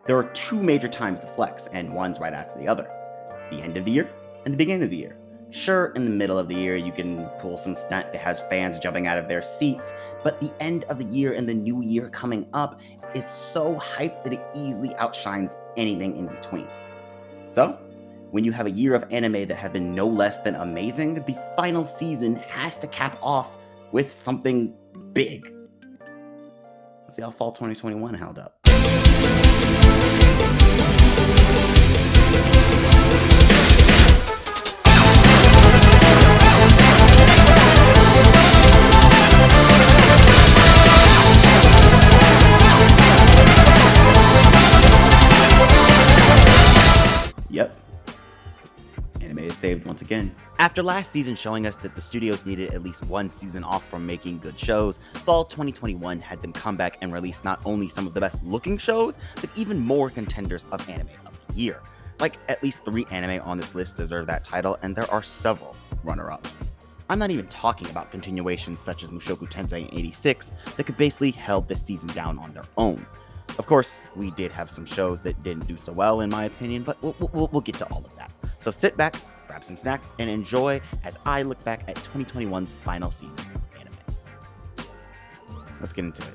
There are two major times to flex, and one's right after the other. The end of the year and the beginning of the year. Sure, in the middle of the year, you can pull some stunt that has fans jumping out of their seats, but the end of the year and the new year coming up is so hyped that it easily outshines anything in between. So, when you have a year of anime that have been no less than amazing, the final season has to cap off with something big. Let's see how fall 2021 held up. Yep. Anime is saved once again. After last season showing us that the studios needed at least one season off from making good shows, fall 2021 had them come back and release not only some of the best looking shows, but even more contenders of anime of the year. Like, at least 3 anime on this list deserve that title, and there are several runner-ups. I'm not even talking about continuations such as Mushoku Tensei and 86 that could basically held this season down on their own. Of course, we did have some shows that didn't do so well, in my opinion, but we'll get to all of that. So sit back, grab some snacks, and enjoy as I look back at 2021's final season of anime. Let's get into it.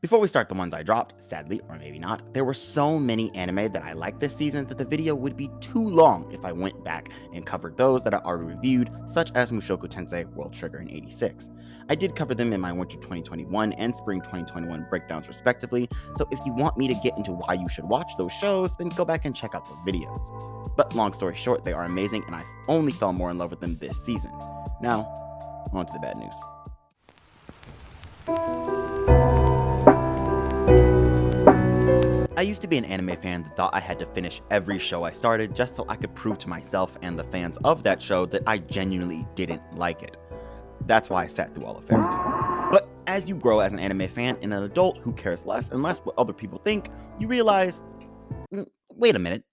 Before we start the ones I dropped, sadly, or maybe not, there were so many anime that I liked this season that the video would be too long if I went back and covered those that I already reviewed, such as Mushoku Tensei, World Trigger, and 86. I did cover them in my Winter 2021 and Spring 2021 breakdowns respectively, so if you want me to get into why you should watch those shows, then go back and check out those videos. But long story short, they are amazing, and I only fell more in love with them this season. Now, on to the bad news. I used to be an anime fan that thought I had to finish every show I started just so I could prove to myself and the fans of that show that I genuinely didn't like it. That's why I sat through all of Fairy Tail. But as you grow as an anime fan and an adult who cares less and less what other people think, you realize, wait a minute,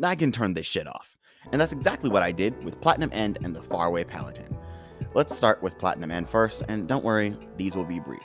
I can turn this shit off. And that's exactly what I did with Platinum End and the Faraway Paladin. Let's start with Platinum End first, and don't worry, these will be brief.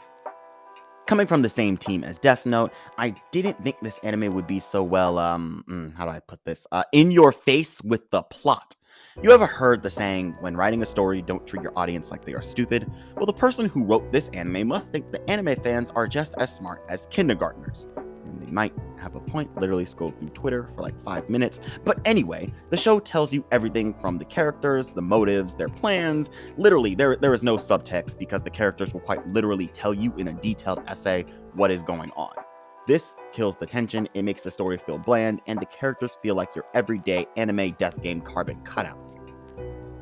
Coming from the same team as Death Note, I didn't think this anime would be so well, how do I put this? In your face with the plot. You ever heard the saying, when writing a story, don't treat your audience like they are stupid? Well, the person who wrote this anime must think the anime fans are just as smart as kindergartners. And they might have a point, literally scroll through Twitter for like 5 minutes. But anyway, the show tells you everything from the characters, the motives, their plans. Literally, there is no subtext because the characters will quite literally tell you in a detailed essay what is going on. This kills the tension, it makes the story feel bland, and the characters feel like your everyday anime death game carbon cutouts.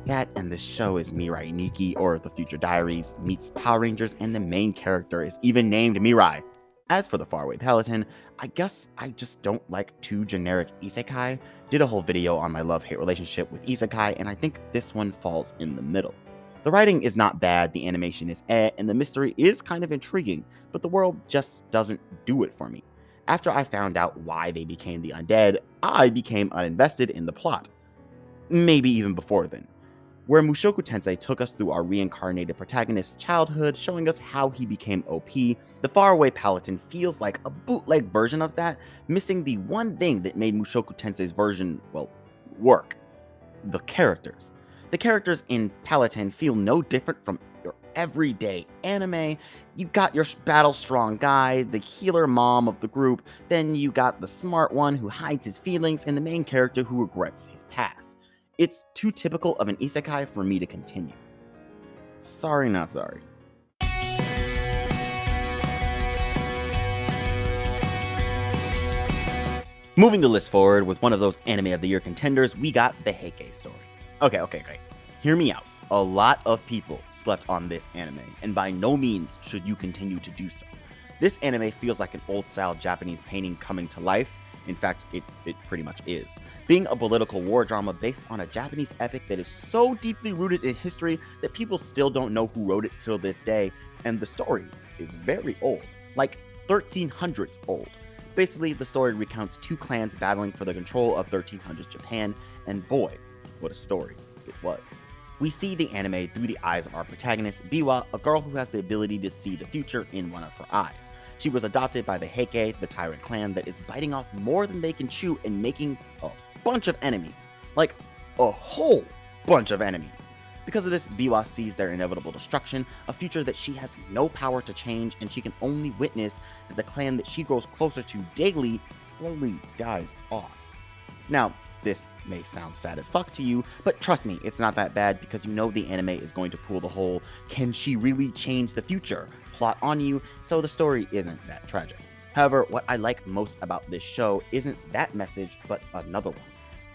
That and the show is Mirai Nikki, or The Future Diaries, meets Power Rangers, and the main character is even named Mirai. As for the Faraway Paladin, I guess I just don't like too generic isekai. Did a whole video on my love-hate relationship with isekai, and I think this one falls in the middle. The writing is not bad, the animation is and the mystery is kind of intriguing, but the world just doesn't do it for me. After I found out why they became the undead, I became uninvested in the plot. Maybe even before then. Where Mushoku Tensei took us through our reincarnated protagonist's childhood, showing us how he became OP, the Faraway Paladin feels like a bootleg version of that, missing the one thing that made Mushoku Tensei's version, well, work. The characters. The characters in Paladin feel no different from your everyday anime. You got your battle-strong guy, the healer mom of the group, then you got the smart one who hides his feelings, and the main character who regrets his past. It's too typical of an isekai for me to continue. Sorry, not sorry. Moving the list forward with one of those Anime of the Year contenders, we got the Heike story. Okay. Hear me out. A lot of people slept on this anime, and by no means should you continue to do so. This anime feels like an old-style Japanese painting coming to life. In fact, it pretty much is. Being a political war drama based on a Japanese epic that is so deeply rooted in history that people still don't know who wrote it till this day, and the story is very old. like 1300s old. Basically, the story recounts two clans battling for the control of 1300s Japan, and boy, what a story it was. We see the anime through the eyes of our protagonist, Biwa, a girl who has the ability to see the future in one of her eyes. She was adopted by the Heike, the tyrant clan that is biting off more than they can chew and making a bunch of enemies. Like, a whole bunch of enemies. Because of this, Biwa sees their inevitable destruction, a future that she has no power to change, and she can only witness that the clan that she grows closer to daily slowly dies off. Now, this may sound sad as fuck to you, but trust me, it's not that bad because you know the anime is going to pull the whole "can she really change the future" plot on you, so the story isn't that tragic. However, what I like most about this show isn't that message, but another one.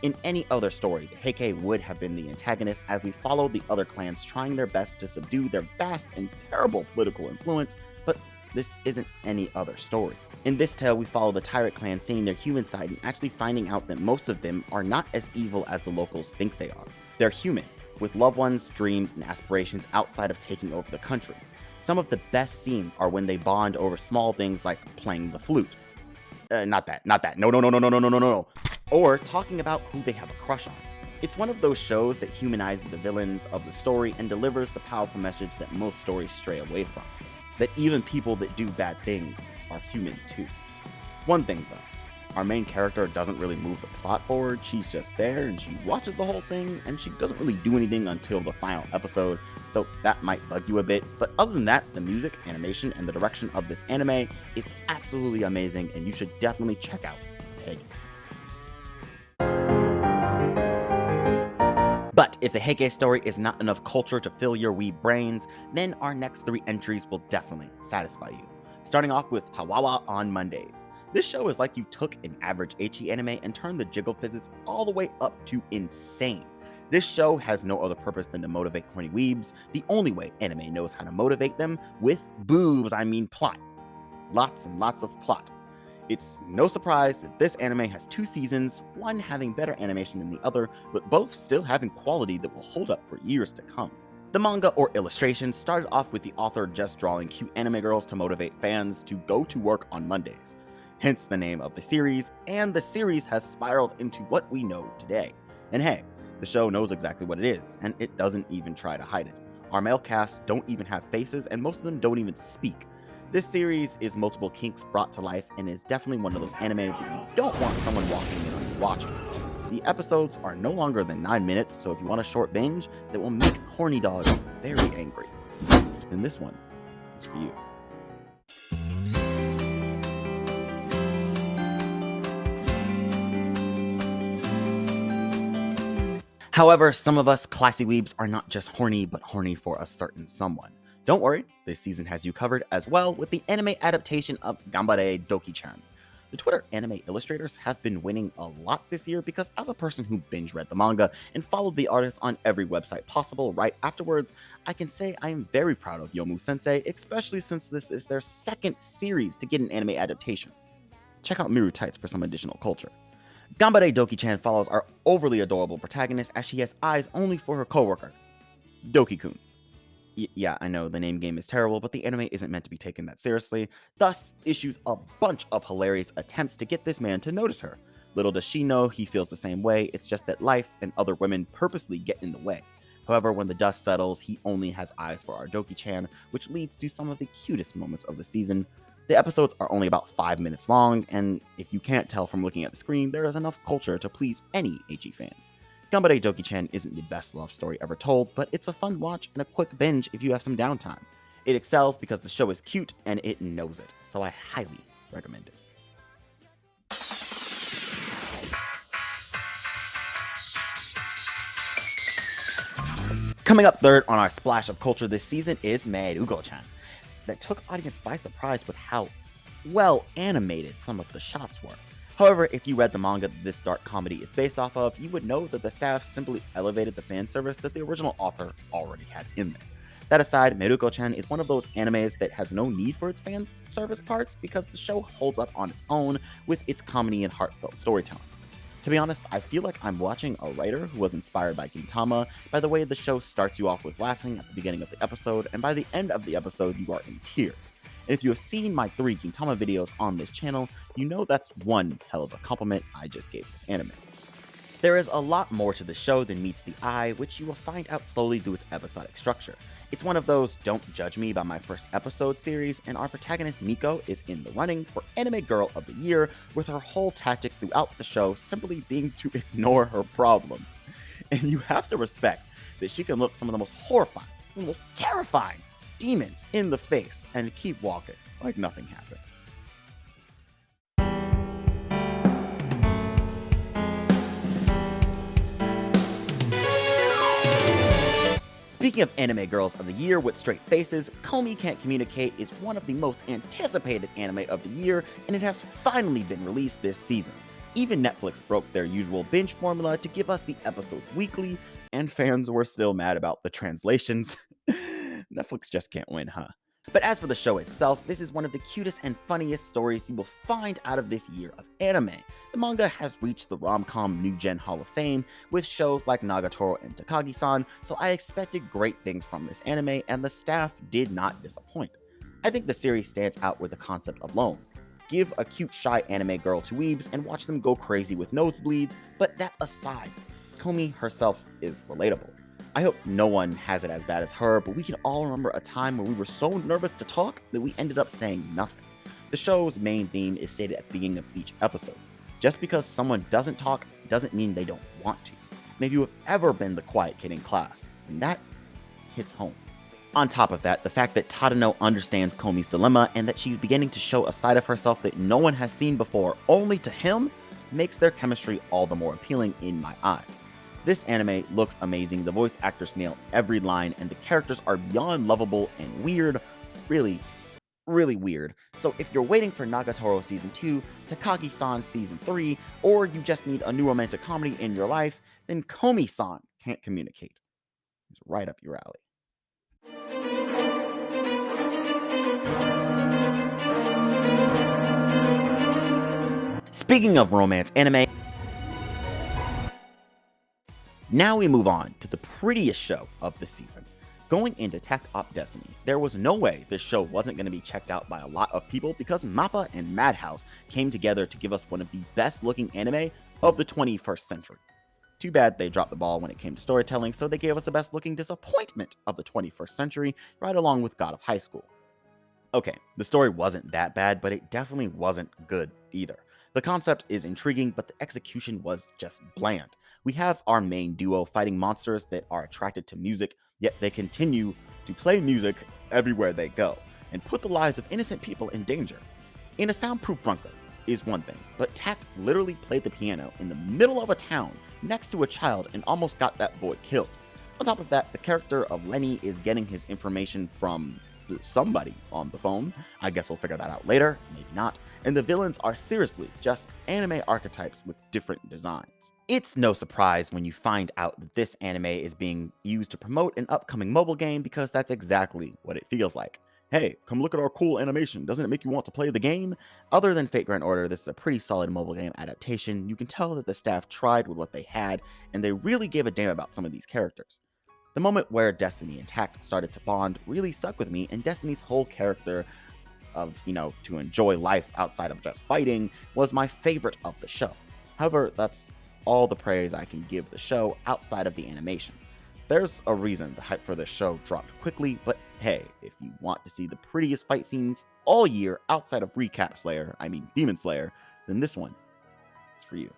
In any other story, the Heike would have been the antagonist as we follow the other clans trying their best to subdue their vast and terrible political influence, but this isn't any other story. In this tale, we follow the Tyrant clan seeing their human side and actually finding out that most of them are not as evil as the locals think they are. They're human, with loved ones, dreams, and aspirations outside of taking over the country. Some of the best scenes are when they bond over small things like playing the flute. Not that. No. Or talking about who they have a crush on. It's one of those shows that humanizes the villains of the story and delivers the powerful message that most stories stray away from. That even people that do bad things are human too. One thing though, our main character doesn't really move the plot forward. She's just there and she watches the whole thing and she doesn't really do anything until the final episode, so that might bug you a bit. But other than that, the music, animation, and the direction of this anime is absolutely amazing and you should definitely check out Pegasus. But if the Heike story is not enough culture to fill your wee brains, then our next three entries will definitely satisfy you. Starting off with Tawawa on Mondays. This show is like you took an average ecchi anime and turned the jiggle physics all the way up to insane. This show has no other purpose than to motivate horny weebs, the only way anime knows how to motivate them, with boobs, I mean plot. Lots and lots of plot. It's no surprise that this anime has 2 seasons, one having better animation than the other, but both still having quality that will hold up for years to come. The manga or illustrations started off with the author just drawing cute anime girls to motivate fans to go to work on Mondays. Hence the name of the series, and the series has spiraled into what we know today. And hey, the show knows exactly what it is, and it doesn't even try to hide it. Our male cast don't even have faces, and most of them don't even speak. This series is multiple kinks brought to life and is definitely one of those anime that you don't want someone walking in on you watching. The episodes are no longer than 9 minutes, so if you want a short binge that will make horny dogs very angry, then this one is for you. However, some of us classy weebs are not just horny, but horny for a certain someone. Don't worry, this season has you covered as well with the anime adaptation of Ganbare Doki-chan. The Twitter anime illustrators have been winning a lot this year because as a person who binge read the manga and followed the artist on every website possible right afterwards, I can say I am very proud of Yomu Sensei, especially since this is their second series to get an anime adaptation. Check out Miru Tights for some additional culture. Ganbare Doki-chan follows our overly adorable protagonist as she has eyes only for her coworker, Doki-kun. Yeah, I know the name game is terrible, but the anime isn't meant to be taken that seriously, thus issues a bunch of hilarious attempts to get this man to notice her. Little does she know he feels the same way, it's just that life and other women purposely get in the way. However, when the dust settles, he only has eyes for our Doki-chan, which leads to some of the cutest moments of the season. The episodes are only about 5 minutes long, and if you can't tell from looking at the screen, there is enough culture to please any ecchi fan. Ganbare Doki-chan isn't the best love story ever told, but it's a fun watch and a quick binge if you have some downtime. It excels because the show is cute and it knows it, so I highly recommend it. Coming up third on our splash of culture this season is Meruko-chan, that took audience by surprise with how well animated some of the shots were. However, if you read the manga that this dark comedy is based off of, you would know that the staff simply elevated the fan service that the original author already had in there. That aside, Meruko-chan is one of those animes that has no need for its fan service parts because the show holds up on its own with its comedy and heartfelt storytelling. To be honest, I feel like I'm watching a writer who was inspired by Gintama by the way the show starts you off with laughing at the beginning of the episode, and by the end of the episode you are in tears. And if you have seen my 3 Gintama videos on this channel, you know that's one hell of a compliment I just gave this anime. There is a lot more to the show than meets the eye, which you will find out slowly through its episodic structure. It's one of those don't judge me by my first episode series, and our protagonist Miko is in the running for Anime Girl of the Year, with her whole tactic throughout the show simply being to ignore her problems. And you have to respect that she can look some of the most horrifying, some of the most terrifying demons in the face and keep walking like nothing happened. Speaking of Anime Girls of the Year with straight faces, Komi Can't Communicate is one of the most anticipated anime of the year, and it has finally been released this season. Even Netflix broke their usual binge formula to give us the episodes weekly, and fans were still mad about the translations. Netflix just can't win, huh? But as for the show itself, this is one of the cutest and funniest stories you will find out of this year of anime. The manga has reached the rom-com New Gen Hall of Fame with shows like Nagatoro and Takagi-san, so I expected great things from this anime, and the staff did not disappoint. I think the series stands out with the concept alone. Give a cute, shy anime girl to weebs and watch them go crazy with nosebleeds, but that aside, Komi herself is relatable. I hope no one has it as bad as her, but we can all remember a time where we were so nervous to talk that we ended up saying nothing. The show's main theme is stated at the beginning of each episode. Just because someone doesn't talk doesn't mean they don't want to. And if you have ever been the quiet kid in class, then that hits home. On top of that, the fact that Tadano understands Komi's dilemma and that she's beginning to show a side of herself that no one has seen before only to him makes their chemistry all the more appealing in my eyes. This anime looks amazing, the voice actors nail every line, and the characters are beyond lovable and weird. Really weird. So if you're waiting for Nagatoro Season 2, Takagi-san Season 3, or you just need a new romantic comedy in your life, then Komi-san Can't Communicate. It's right up your alley. Speaking of romance anime, now we move on to the prettiest show of the season. Going into Tech Op Destiny, there was no way this show wasn't going to be checked out by a lot of people because MAPPA and Madhouse came together to give us one of the best looking anime of the 21st century. Too bad they dropped the ball when it came to storytelling, so they gave us the best looking disappointment of the 21st century, right along with God of High School. Okay, the story wasn't that bad, but it definitely wasn't good either. The concept is intriguing, but the execution was just bland. We have our main duo fighting monsters that are attracted to music, yet they continue to play music everywhere they go, and put the lives of innocent people in danger. In a soundproof bunker is one thing, but Tact literally played the piano in the middle of a town next to a child and almost got that boy killed. On top of that, the character of Lenny is getting his information from somebody on the phone. I guess we'll figure that out later, maybe not. And the villains are seriously just anime archetypes with different designs. It's no surprise when you find out that this anime is being used to promote an upcoming mobile game, because that's exactly what it feels like. Hey, come look at our cool animation, doesn't it make you want to play the game? Other than Fate Grand Order, this is a pretty solid mobile game adaptation. You can tell that the staff tried with what they had, and they really gave a damn about some of these characters. The moment where Destiny and Tact started to bond really stuck with me, and Destiny's whole character of, to enjoy life outside of just fighting was my favorite of the show. However, that's all the praise I can give the show outside of the animation. There's a reason the hype for this show dropped quickly, but hey, if you want to see the prettiest fight scenes all year outside of Demon Slayer, then this one is for you.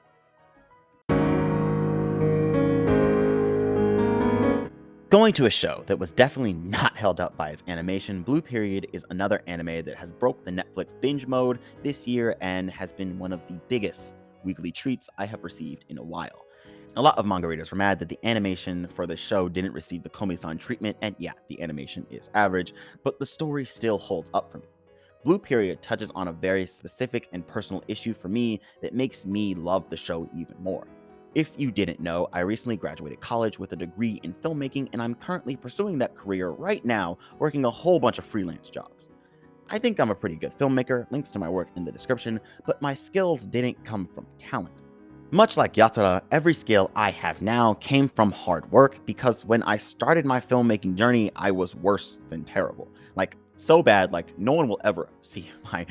Going to a show that was definitely not held up by its animation, Blue Period is another anime that has broke the Netflix binge mode this year and has been one of the biggest weekly treats I have received in a while. A lot of manga readers were mad that the animation for the show didn't receive the Komi-san treatment, and yeah, the animation is average, but the story still holds up for me. Blue Period touches on a very specific and personal issue for me that makes me love the show even more. If you didn't know, I recently graduated college with a degree in filmmaking, and I'm currently pursuing that career right now, working a whole bunch of freelance jobs. I think I'm a pretty good filmmaker, links to my work in the description, but my skills didn't come from talent. Much like Yatara, every skill I have now came from hard work, because when I started my filmmaking journey, I was worse than terrible. Like, So bad, like no one will ever see my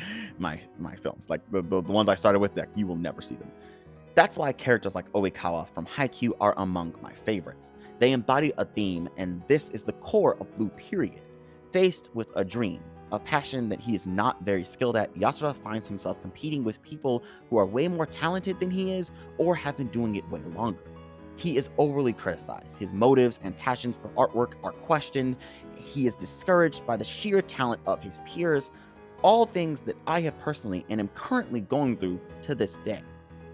films. Like the ones I started with, that you will never see them. That's why characters like Oikawa from Haikyuu are among my favorites. They embody a theme, and this is the core of Blue Period. Faced with a dream, a passion that he is not very skilled at, Yatsura finds himself competing with people who are way more talented than he is or have been doing it way longer. He is overly criticized. His motives and passions for artwork are questioned. He is discouraged by the sheer talent of his peers. All things that I have personally and am currently going through to this day.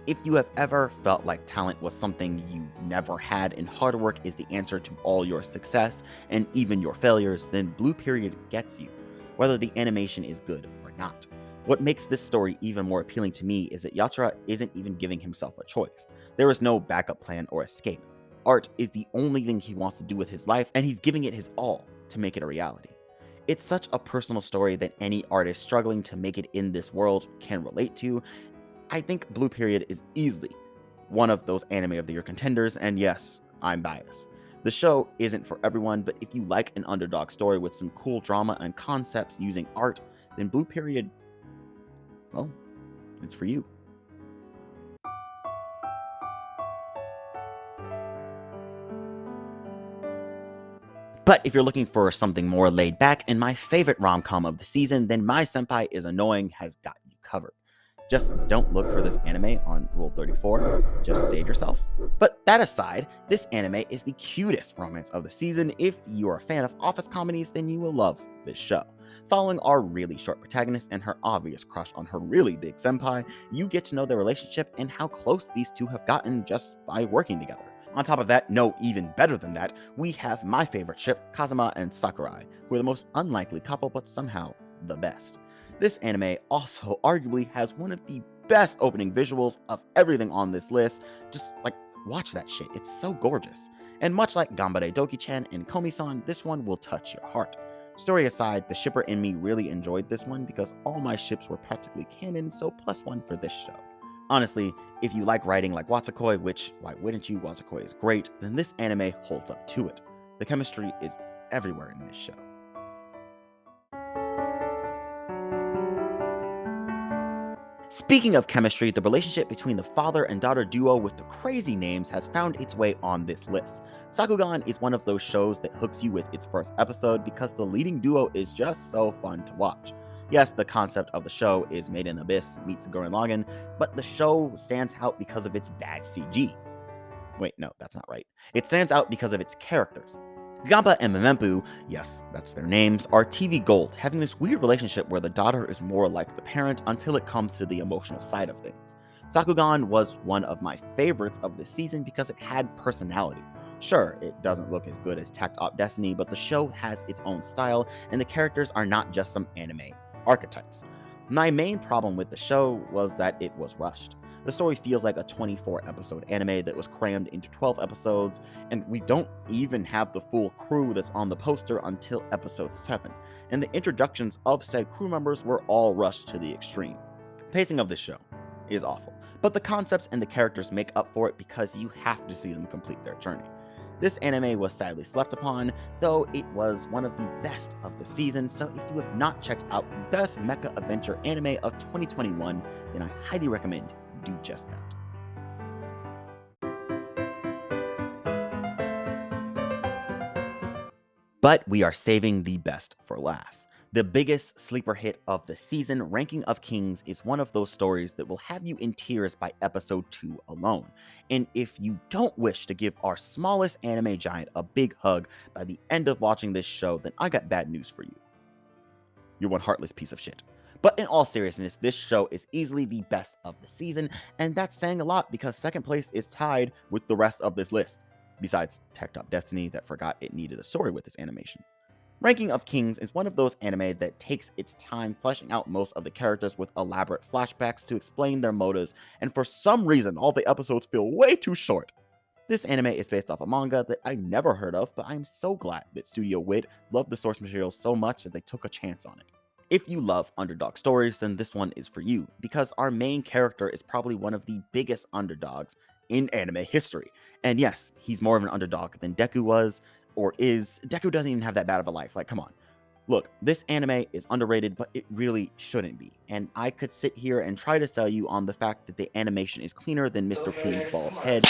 If you have ever felt like talent was something you never had and hard work is the answer to all your success and even your failures, then Blue Period gets you, whether the animation is good or not. What makes this story even more appealing to me is that Yatsura isn't even giving himself a choice. There is no backup plan or escape. Art is the only thing he wants to do with his life, and he's giving it his all to make it a reality. It's such a personal story that any artist struggling to make it in this world can relate to. I think Blue Period is easily one of those anime of the year contenders, and yes, I'm biased. The show isn't for everyone, but if you like an underdog story with some cool drama and concepts using art, then Blue Period, well, it's for you. But if you're looking for something more laid back and my favorite rom-com of the season, then My Senpai is Annoying has got you covered. Just don't look for this anime on Rule 34, just save yourself. But that aside, this anime is the cutest romance of the season. If you are a fan of office comedies, then you will love this show. Following our really short protagonist and her obvious crush on her really big senpai, you get to know their relationship and how close these two have gotten just by working together. On top of that, no, even better than that, we have my favorite ship, Kazuma and Sakurai, who are the most unlikely couple but somehow the best. This anime also arguably has one of the best opening visuals of everything on this list. Just like, watch that shit, it's so gorgeous. And much like Ganbare Doki-chan and Komi-san, this one will touch your heart. Story aside, the shipper in me really enjoyed this one because all my ships were practically canon, so +1 for this show. Honestly, if you like writing like Watsukoi, which, why wouldn't you, Watsukoi is great, then this anime holds up to it. The chemistry is everywhere in this show. Speaking of chemistry, the relationship between the father and daughter duo with the crazy names has found its way on this list. Sakugan is one of those shows that hooks you with its first episode because the leading duo is just so fun to watch. Yes, the concept of the show is Made in Abyss meets Gurren Laggan, but the show stands out because of its bad CG. Wait, no, that's not right. It stands out because of its characters. Gamba and Memempu, yes, that's their names, are TV gold, having this weird relationship where the daughter is more like the parent until it comes to the emotional side of things. Sakugan was one of my favorites of this season because it had personality. Sure, it doesn't look as good as Tact Op Destiny, but the show has its own style, and the characters are not just some anime archetypes. My main problem with the show was that it was rushed. The story feels like a 24-episode anime that was crammed into 12 episodes, and we don't even have the full crew that's on the poster until episode 7, and the introductions of said crew members were all rushed to the extreme. The pacing of this show is awful, but the concepts and the characters make up for it because you have to see them complete their journey. This anime was sadly slept upon, though it was one of the best of the season, so if you have not checked out the best mecha adventure anime of 2021, then I highly recommend do just that. But we are saving the best for last. The biggest sleeper hit of the season, Ranking of Kings, is one of those stories that will have you in tears by episode 2 alone. And if you don't wish to give our smallest anime giant a big hug by the end of watching this show, then I got bad news for you. You're one heartless piece of shit. But in all seriousness, this show is easily the best of the season, and that's saying a lot because second place is tied with the rest of this list, besides Tact Op Destiny that forgot it needed a story with its animation. Ranking of Kings is one of those anime that takes its time fleshing out most of the characters with elaborate flashbacks to explain their motives, and for some reason all the episodes feel way too short. This anime is based off a manga that I never heard of, but I'm so glad that Studio Wit loved the source material so much that they took a chance on it. If you love underdog stories, then this one is for you, because our main character is probably one of the biggest underdogs in anime history. And yes, he's more of an underdog than Deku was, or is. Deku doesn't even have that bad of a life, like, come on. Look, this anime is underrated, but it really shouldn't be. And I could sit here and try to sell you on the fact that the animation is cleaner than Mr. Clean's bald head,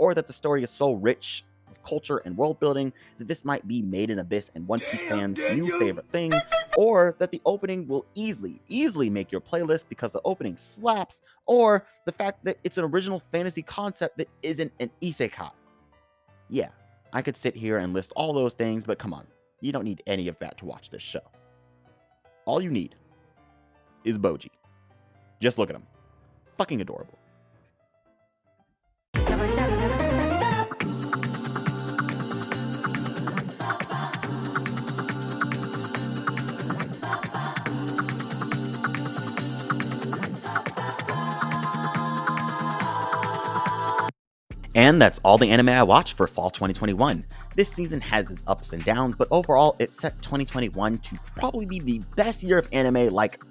or that the story is so rich with culture and world building that this might be Made in Abyss and One Piece fans' new favorite thing, or that the opening will easily make your playlist because the opening slaps, or the fact that it's an original fantasy concept that isn't an isekai. Yeah, I could sit here and list all those things, but come on. You don't need any of that to watch this show. All you need is Boji. Just look at him. Fucking adorable. And that's all the anime I watched for fall 2021. This season has its ups and downs, but overall it set 2021 to probably be the best year of anime like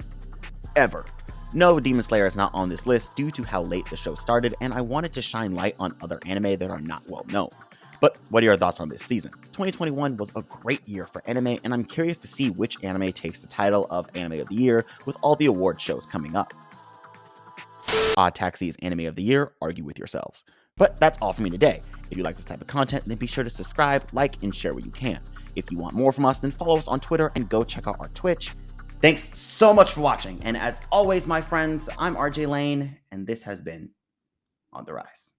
ever. No, Demon Slayer is not on this list due to how late the show started, and I wanted to shine light on other anime that are not well known. But what are your thoughts on this season? 2021 was a great year for anime, and I'm curious to see which anime takes the title of Anime of the Year with all the award shows coming up. Odd Taxi is Anime of the Year, argue with yourselves. But that's all for me today. If you like this type of content, then be sure to subscribe, like, and share what you can. If you want more from us, then follow us on Twitter and go check out our Twitch. Thanks so much for watching, and as always, my friends, I'm RJ Lane, and this has been On the Rise.